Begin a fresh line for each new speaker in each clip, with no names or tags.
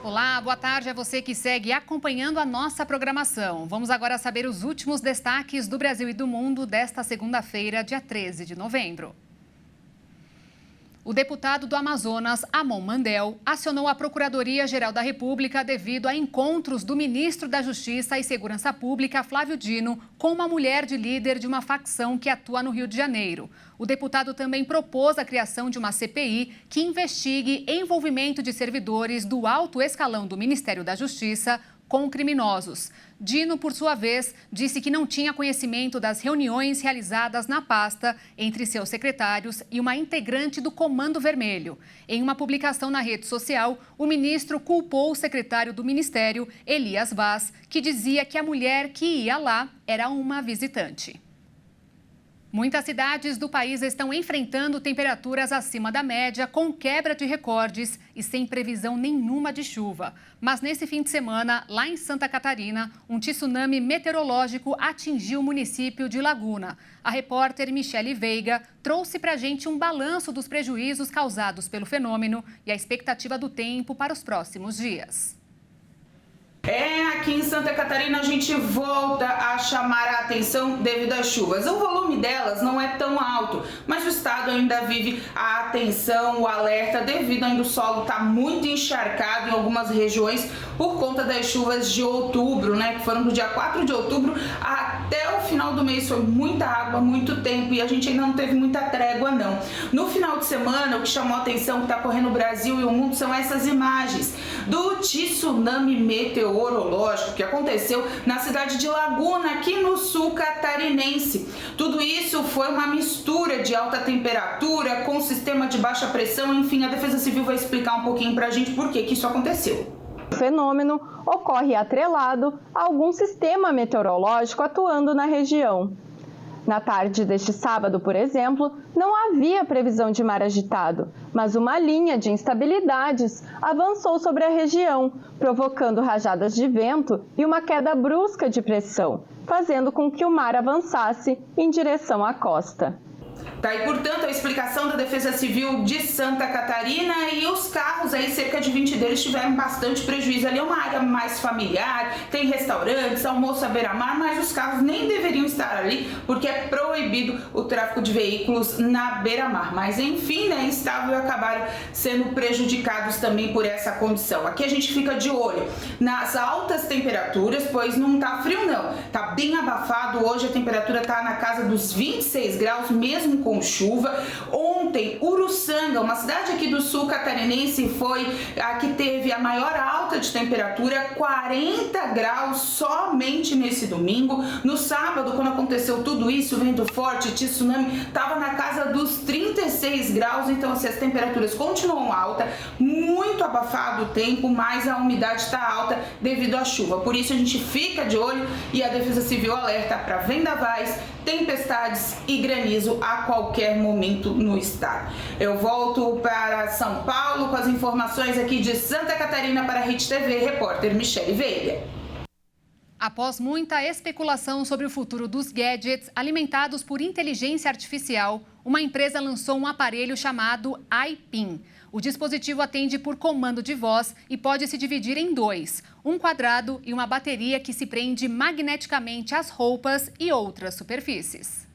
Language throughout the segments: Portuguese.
Olá, boa tarde a você que segue acompanhando a nossa programação. Vamos agora saber os últimos destaques do Brasil e do mundo desta segunda-feira, dia 13 de novembro. O deputado do Amazonas, Amon Mandel, acionou a Procuradoria-Geral da República devido a encontros do ministro da Justiça e Segurança Pública, Flávio Dino, com uma mulher de líder de uma facção que atua no Rio de Janeiro. O deputado também propôs a criação de uma CPI que investigue envolvimento de servidores do alto escalão do Ministério da Justiça com criminosos. Dino, por sua vez, disse que não tinha conhecimento das reuniões realizadas na pasta entre seus secretários e uma integrante do Comando Vermelho. Em uma publicação na rede social, o ministro culpou o secretário do Ministério, Elias Vaz, que dizia que a mulher que ia lá era uma visitante. Muitas cidades do país estão enfrentando temperaturas acima da média, com quebra de recordes e sem previsão nenhuma de chuva. Mas nesse fim de semana, lá em Santa Catarina, um tsunami meteorológico atingiu o município de Laguna. A repórter Michele Veiga trouxe para a gente um balanço dos prejuízos causados pelo fenômeno e a expectativa do tempo para os próximos dias.
Aqui em Santa Catarina a gente volta a chamar a atenção devido às chuvas. O volume delas não é tão alto, mas o estado ainda vive a atenção, o alerta, devido ainda o solo estar muito encharcado em algumas regiões por conta das chuvas de outubro, que foram do dia 4 de outubro até o final do mês. Foi muita água, muito tempo e a gente ainda não teve muita trégua não. No final de semana, o que chamou a atenção, que está correndo o Brasil e o mundo, são essas imagens do tsunami meteorológico que aconteceu na cidade de Laguna, aqui no sul catarinense. Tudo isso foi uma mistura de alta temperatura com sistema de baixa pressão. Enfim, a Defesa Civil vai explicar um pouquinho pra gente por que isso aconteceu.
O fenômeno ocorre atrelado a algum sistema meteorológico atuando na região. Na tarde deste sábado, por exemplo, não havia previsão de mar agitado, mas uma linha de instabilidades avançou sobre a região, provocando rajadas de vento e uma queda brusca de pressão, fazendo com que o mar avançasse em direção à costa.
Tá aí, portanto, a explicação da Defesa Civil de Santa Catarina, e os carros aí, cerca de 20 deles, tiveram bastante prejuízo. Ali é uma área mais familiar, tem restaurantes, almoço à beira-mar, mas os carros nem deveriam estar ali, porque é proibido o tráfego de veículos na beira-mar. Mas, enfim, instável, acabaram sendo prejudicados também por essa condição. Aqui a gente fica de olho nas altas temperaturas, pois não tá frio não, tá bem abafado. Hoje a temperatura tá na casa dos 26 graus, mesmo com chuva. Ontem, Uruçanga, uma cidade aqui do sul catarinense, foi a que teve a maior alta de temperatura, 40 graus somente nesse domingo. No sábado, quando aconteceu tudo isso, vento forte, tsunami, estava na casa dos 36 graus. Então, assim, as temperaturas continuam altas, muito abafado o tempo, mas a umidade está alta devido à chuva. Por isso, a gente fica de olho e a Defesa Civil alerta para vendavais, tempestades e granizo a qualquer momento no estado. Eu volto para São Paulo com as informações aqui de Santa Catarina para a Rede TV, repórter Michele Veiga.
Após muita especulação sobre o futuro dos gadgets alimentados por inteligência artificial, uma empresa lançou um aparelho chamado iPin. O dispositivo atende por comando de voz e pode se dividir em dois: um quadrado e uma bateria que se prende magneticamente às roupas e outras superfícies.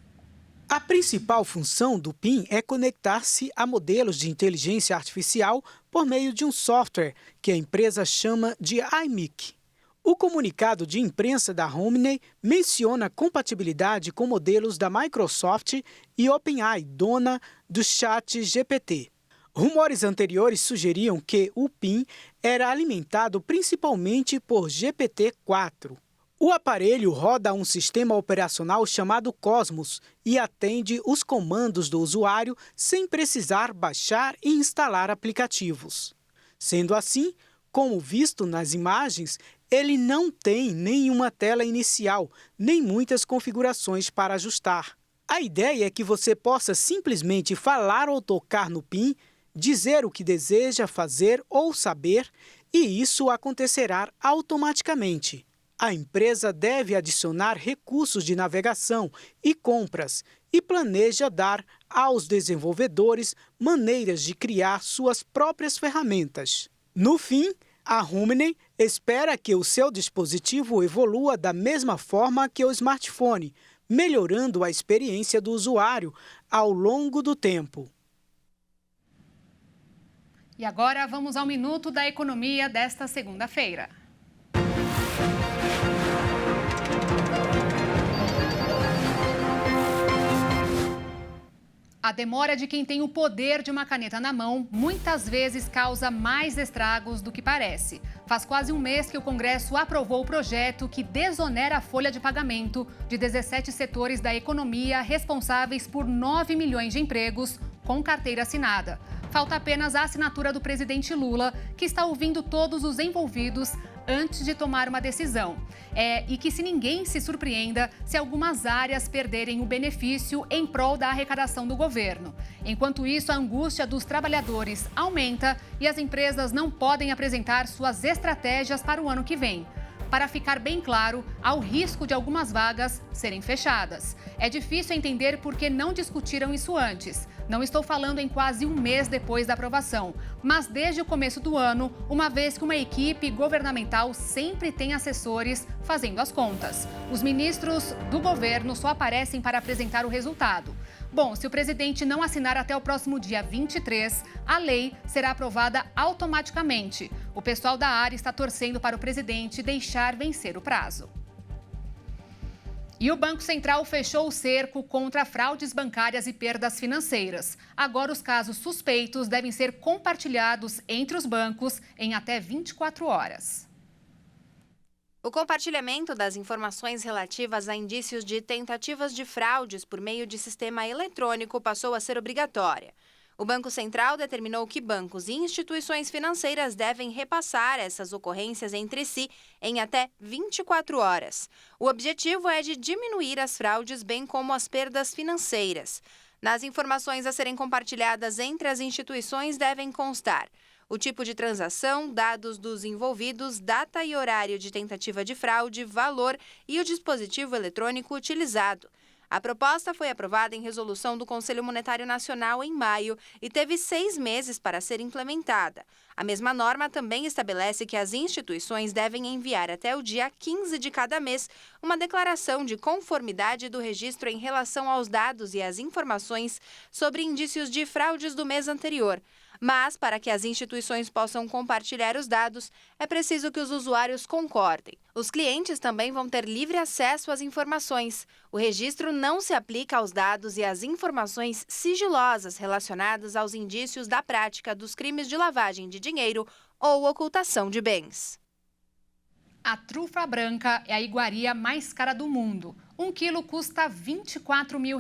A principal função do PIN é conectar-se a modelos de inteligência artificial por meio de um software que a empresa chama de iMic. O comunicado de imprensa da Omni menciona compatibilidade com modelos da Microsoft e OpenAI, dona do ChatGPT. Rumores anteriores sugeriam que o PIN era alimentado principalmente por GPT-4. O aparelho roda um sistema operacional chamado Cosmos e atende os comandos do usuário sem precisar baixar e instalar aplicativos. Sendo assim, como visto nas imagens, ele não tem nenhuma tela inicial, nem muitas configurações para ajustar. A ideia é que você possa simplesmente falar ou tocar no PIN, dizer o que deseja fazer ou saber, e isso acontecerá automaticamente. A empresa deve adicionar recursos de navegação e compras e planeja dar aos desenvolvedores maneiras de criar suas próprias ferramentas. No fim, A Rumney espera que o seu dispositivo evolua da mesma forma que o smartphone, melhorando a experiência do usuário ao longo do tempo.
E agora vamos ao Minuto da Economia desta segunda-feira. A demora de quem tem o poder de uma caneta na mão muitas vezes causa mais estragos do que parece. Faz quase um mês que o Congresso aprovou o projeto que desonera a folha de pagamento de 17 setores da economia responsáveis por 9 milhões de empregos com carteira assinada. Falta apenas a assinatura do presidente Lula, que está ouvindo todos os envolvidos antes de tomar uma decisão. E que ninguém se surpreenda se algumas áreas perderem o benefício em prol da arrecadação do governo. Enquanto isso, a angústia dos trabalhadores aumenta e as empresas não podem apresentar suas estratégias para o ano que vem. Para ficar bem claro, há o risco de algumas vagas serem fechadas. É difícil entender por que não discutiram isso antes. Não estou falando em quase um mês depois da aprovação, mas desde o começo do ano, uma vez que uma equipe governamental sempre tem assessores fazendo as contas. Os ministros do governo só aparecem para apresentar o resultado. Bom, se o presidente não assinar até o próximo dia 23, a lei será aprovada automaticamente. O pessoal da área está torcendo para o presidente deixar vencer o prazo. E o Banco Central fechou o cerco contra fraudes bancárias e perdas financeiras. Agora, os casos suspeitos devem ser compartilhados entre os bancos em até 24 horas.
O compartilhamento das informações relativas a indícios de tentativas de fraudes por meio de sistema eletrônico passou a ser obrigatória. O Banco Central determinou que bancos e instituições financeiras devem repassar essas ocorrências entre si em até 24 horas. O objetivo é de diminuir as fraudes, bem como as perdas financeiras. Nas informações a serem compartilhadas entre as instituições devem constar o tipo de transação, dados dos envolvidos, data e horário de tentativa de fraude, valor e o dispositivo eletrônico utilizado. A proposta foi aprovada em resolução do Conselho Monetário Nacional em maio e teve 6 meses para ser implementada. A mesma norma também estabelece que as instituições devem enviar até o dia 15 de cada mês uma declaração de conformidade do registro em relação aos dados e às informações sobre indícios de fraudes do mês anterior. Mas, para que as instituições possam compartilhar os dados, é preciso que os usuários concordem. Os clientes também vão ter livre acesso às informações. O registro não se aplica aos dados e às informações sigilosas relacionadas aos indícios da prática dos crimes de lavagem de dinheiro ou ocultação de bens.
A trufa branca é a iguaria mais cara do mundo. 1 quilo custa R$24 mil.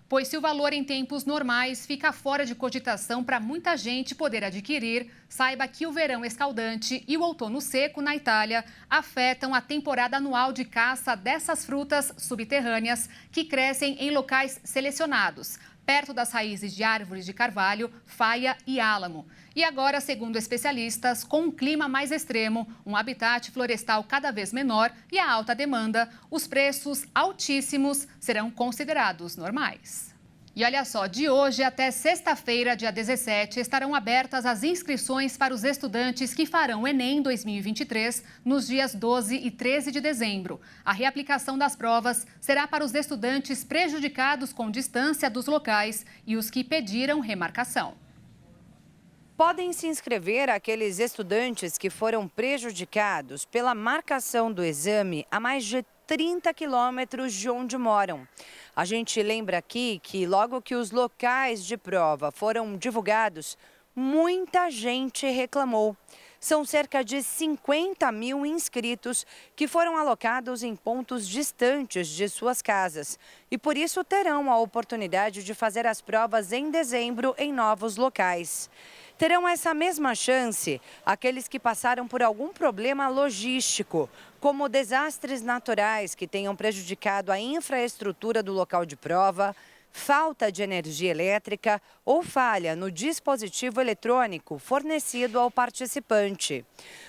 Pois se o valor em tempos normais fica fora de cogitação para muita gente poder adquirir, saiba que o verão escaldante e o outono seco na Itália afetam a temporada anual de caça dessas frutas subterrâneas que crescem em locais selecionados, perto das raízes de árvores de carvalho, faia e álamo. E agora, segundo especialistas, com um clima mais extremo, um habitat florestal cada vez menor e a alta demanda, os preços altíssimos serão considerados normais. E olha só, de hoje até sexta-feira, dia 17, estarão abertas as inscrições para os estudantes que farão o Enem 2023 nos dias 12 e 13 de dezembro. A reaplicação das provas será para os estudantes prejudicados com distância dos locais e os que pediram remarcação.
Podem se inscrever aqueles estudantes que foram prejudicados pela marcação do exame a mais de 30 quilômetros de onde moram. A gente lembra aqui que logo que os locais de prova foram divulgados, muita gente reclamou. São cerca de 50 mil inscritos que foram alocados em pontos distantes de suas casas e por isso terão a oportunidade de fazer as provas em dezembro em novos locais. Terão essa mesma chance aqueles que passaram por algum problema logístico, como desastres naturais que tenham prejudicado a infraestrutura do local de prova, falta de energia elétrica ou falha no dispositivo eletrônico fornecido ao participante.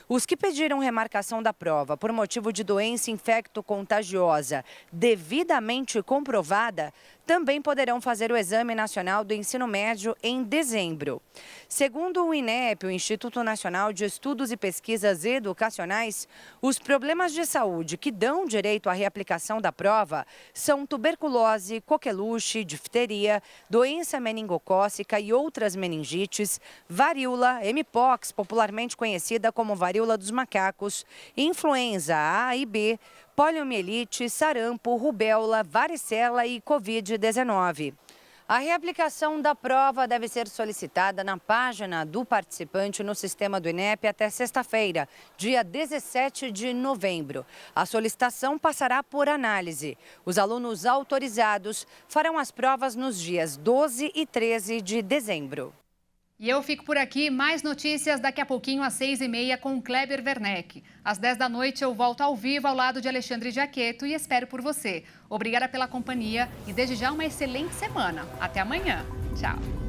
Os que pediram remarcação da prova por motivo de doença infecto-contagiosa devidamente comprovada também poderão fazer o Exame Nacional do Ensino Médio em dezembro. Segundo o INEP, o Instituto Nacional de Estudos e Pesquisas Educacionais, os problemas de saúde que dão direito à reaplicação da prova são tuberculose, coqueluche, difteria, doença meningocócica e outras meningites, varíola, mpox, popularmente conhecida como varíola dos macacos, influenza A e B, poliomielite, sarampo, rubéola, varicela e Covid-19. A reaplicação da prova deve ser solicitada na página do participante no sistema do INEP até sexta-feira, dia 17 de novembro. A solicitação passará por análise. Os alunos autorizados farão as provas nos dias 12 e 13 de dezembro.
E eu fico por aqui, mais notícias daqui a pouquinho às 6h30 com Kleber Werneck. Às 10 da noite eu volto ao vivo ao lado de Alexandre Giaqueto e espero por você. Obrigada pela companhia e desde já uma excelente semana. Até amanhã. Tchau.